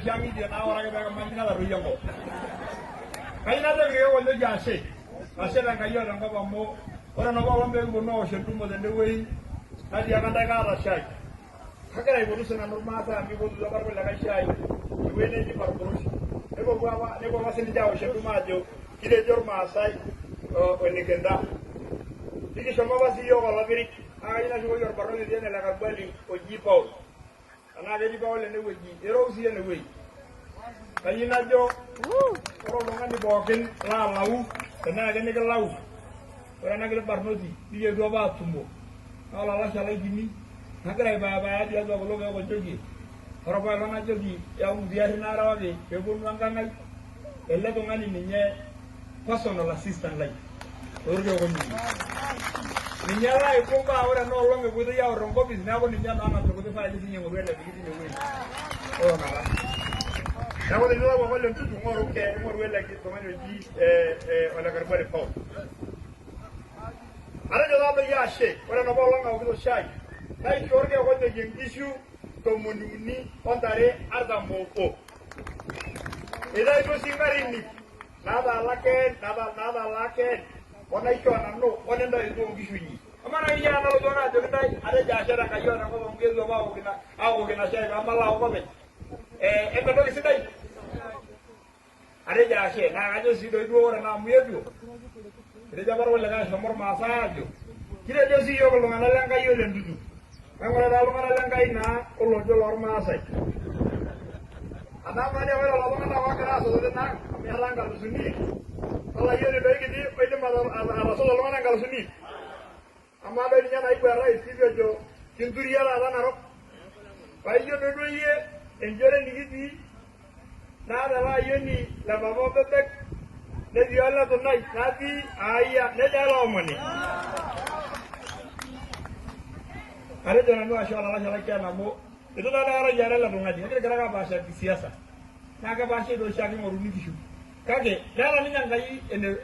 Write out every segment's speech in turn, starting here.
shangi dia na ora ga mantina da ruyango kaina da ge wonde jashe ashe na kayo na ngaba mo ora no ba wambe ngono shentumo de wei hadi akanda ka ra shai hakara ibo rusena normata mi bodu da barbe la ga shai wene di parkorushi ebo gwa ne ko wasini jawo shentuma jo kile jorma sai o nikenda digi shoma basi yo wala biri ina jo yor barro de ne la ga bali o ji paul ana ga di paul ne weji ero usi ne wei kayina jo oro lo ngani bokin la lawu na ga ne ga lawu ora na ga barnoti digi do ba tumbo ala la shala gini hakara ba dia do lo ga jogi ora ba la na jogi ya mu dia na rawabe e gon wangangal elle to ngani ninye personal assistant lai orjo ko ni nyala e ko ba ora no longe ko ya oro ngo bis na ko ni nyama na to ko fa ji ni ngwe le bi ni we o na la na ko ni lo ba le tu ngoro ke ngoro le ki to ngani ji wala garbale pau ara jo da ba ya she ora no ba longa ko shai dai jorge ko de jing issue to mununi ondare arda moko ida ito singarini nada lake ona ito anano ona ndo ito ngishunyi amana iya na lo dona de dai ada jashara kayo na ko ngezo ba ko kina awo kina shay ba mala ko be ebe do sidai ada jashe na ajo sido do ora na muyedu ide jabar wala ga somor masajo kire do si yo ko ngala langa yo len dudu ngala dalu ngala langa ina ko lo jolor masai ada mana wala lo ngana wakara so de na mi haranga sunni Allah yene be gidi be de madam rasul lo ngana ngal sunni amma be nyana ibu rai sibyo jo kinturiya la na ro bayo do ye enjore ni gidi na da ba yeni la babo bebek ne di Allah to nai nadi aya ne jalo mani are jana no asha Allah shala kana mo itu da ara jara la ngadi ngere gara ba sha siasa naga ba she do sha ki moru ni kishu kage dara ni nyanga yi ene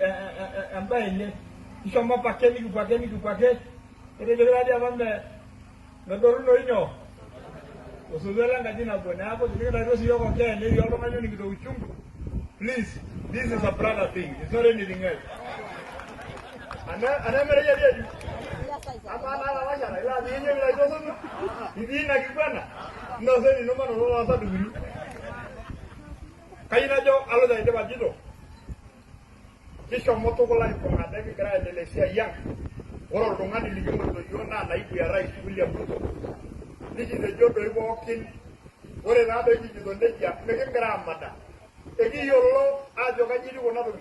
amba ene isho ma pakeni ku pakeni ere jara dia bambe ngadoru no inyo osuzela ngadi na bona hapo tukira ndio sio kwa kile ndio kama nyoni ni kidogo uchungu please this is a brother thing it's not anything else ana mere ya apa ala wajana ila dinyo ila joso idi na kibana ndo seni no mano no asa duguri kaina jo alo da ide bajido kisho moto ko lai ko ngade ki kra de lesia yang oro do ngadi ligi mo do yona na ibu ya rais William Ruto ligi de jo do walking ore na do ji do ndeja me ke kra amada egi yolo ajo ga jidi wona do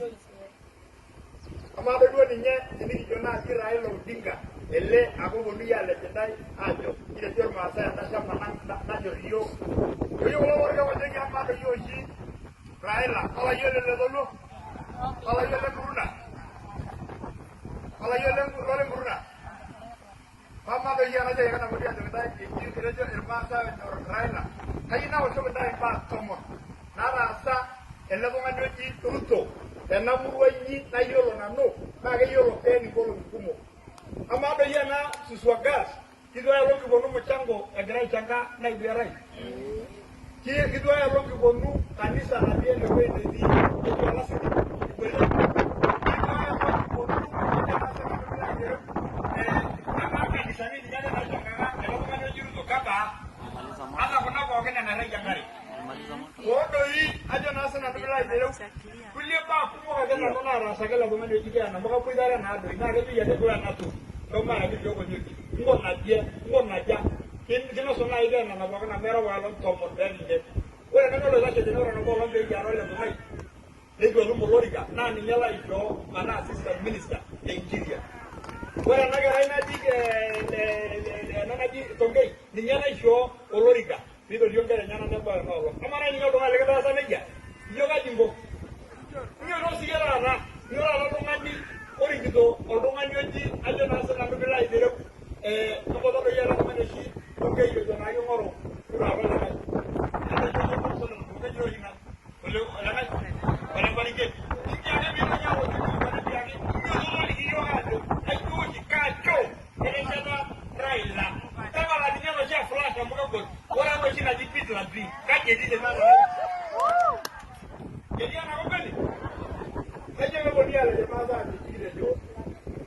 ama do ni nye ni jona Israel Odinga elle ako bonu ya le tendai ajo ile tor masa ya tasha manang na jo rio yo wala warga wajeng ya ma do yoshi Raila ala yele le dolo ala yele kuruna mama do ya na je kana mo dia tendai ki ile jo irmasa Raila kaina o so tendai pa tomo na rasa elle ko ngado ji turuto na muruanyi na yolo na no na ge yolo eni ko kumo amado yana suswagas kido ya longi bonu mchango agrai changa na ibiarai kido ya longi bonu kanisa na bien le wende di ko la sidi kido ya longi bonu ama kanisa ni jana na changa na longi na jiru to kaba ana kuna ko kena na rai jangari wodo yi ajo na sana bila idero kulie ba kumo ga na na rasa kala ko mane jike na maka kuidara na do ina ga ya de ko na tu ko ma ga jogo ni ngona ja kino so na ide na ba na mero wa lo to mo den de ora na lo la che de ora no bo lo de ya ro le mai le go lu loriga na ni nyala ijo mana assistant minister e Nigeria ora na ga ina jike na na ji tongei ni nyala ijo oloriga Pido yo ngere nyana ne ba no. Amara ni ngodo ngale ka sa meja. Yo ga jimbo. Yo no sigara na. Yo la lo ngani ori gido odo ngani oji ajo na sa na bila idero. Ko do ya la ko ne shi. Ko ke yo na yo ngoro. Ura ba na. Ana jo ko so no ko jo ina. Ole ala na. Ole bari ke. Ki ya ne mi nya o ji ko na ya ni. Yo do ni yo ga do. Ai ko ji ka cho. Ene jana Raila. Tama la dinero ya flash mo ko. Ora mo china di pizza la dream. Kake di de mano. ala jamaa za tikire jo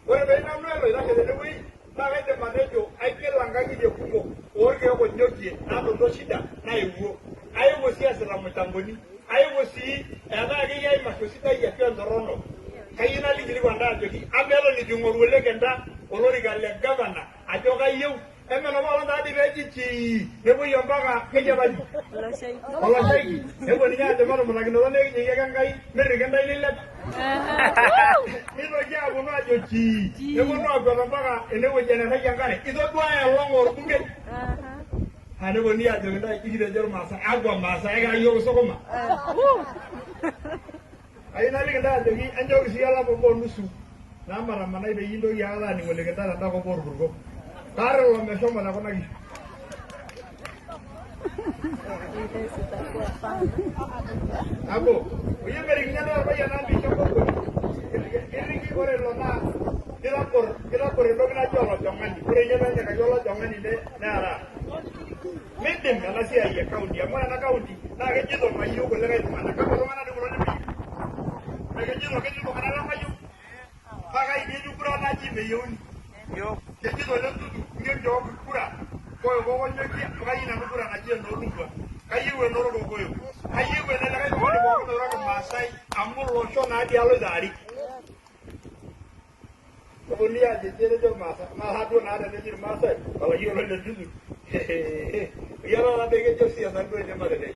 ore be na mlo ila ke de wi na ga de manejo ai ke langa gi de kumo orge ko nyokie na do shida na iwo ai wo si asira mutangoni ai wo si ada ga yai makosita ya pia ndorono kayina ligiri kwanda jogi amelo ni dingo wole kenda olori galle governor ajoga yew emelo wala da di rejichi nebo yombaga keje baji wala shay nebo ni ya demalo mulagino ne ni ya ngai mere kenda ile mino ya bono ajochi nebo no agombaga enewo jene na yangare ido dwa ya longo bunge nebo ni ya jogi igide jor masa agwa masa ega yogo sokoma ayina ligenda jogi anjo si ala bo nusu na mara mana ibe yindo ya ala ni wole kenda nda ko borgo karo lo mesoma na kona ki abo oye meri nyana ba yana bi choko ko iri ki kore lo na kila por lo na jolo jongani kore nyana nya ka jolo jongani de na ara midem na si ay county amana na county na ke jido ma yu ko le ga mana ka ko mana de ko ni ke jido kana la ma yu ba ga ide ju kura na ji me yoni yo ke jido le tutu nge jo kura ko ko nyoki ga ina kura na ji no rumba kayiwe no ro ko yo kayiwe na la ko ko ro ko masai amulo sho na di alo dari ko ni a je tere jo masa ma ha do na de ji masai ko yo le tutu yo la de ke jo si a na ko de ma de